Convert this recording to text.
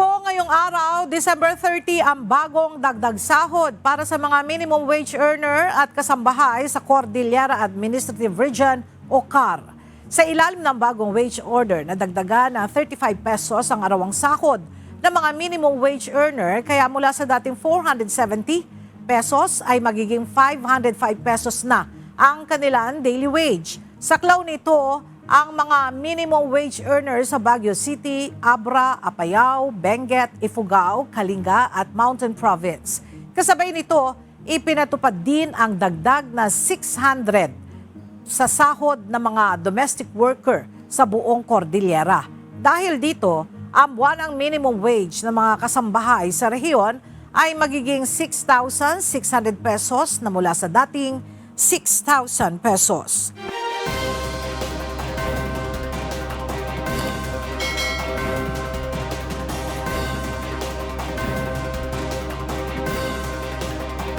Epektibo ngayong araw, December 30, ang bagong dagdag sahod para sa mga minimum wage earner at kasambahay sa Cordillera Administrative Region o CAR. Sa ilalim ng bagong wage order, nadagdagan ng 35 pesos ang arawang sahod ng mga minimum wage earner, kaya mula sa dating 470 pesos ay magiging 505 pesos na ang kanilang daily wage. Saklaw nito ang mga minimum wage earners sa Baguio City, Abra, Apayao, Benguet, Ifugao, Kalinga at Mountain Province. Kasabay nito, ipinatupad din ang dagdag na 600 sa sahod ng mga domestic worker sa buong Cordillera. Dahil dito, ang buwanang minimum wage ng mga kasambahay sa rehiyon ay magiging 6,600 pesos na mula sa dating 6,000 pesos.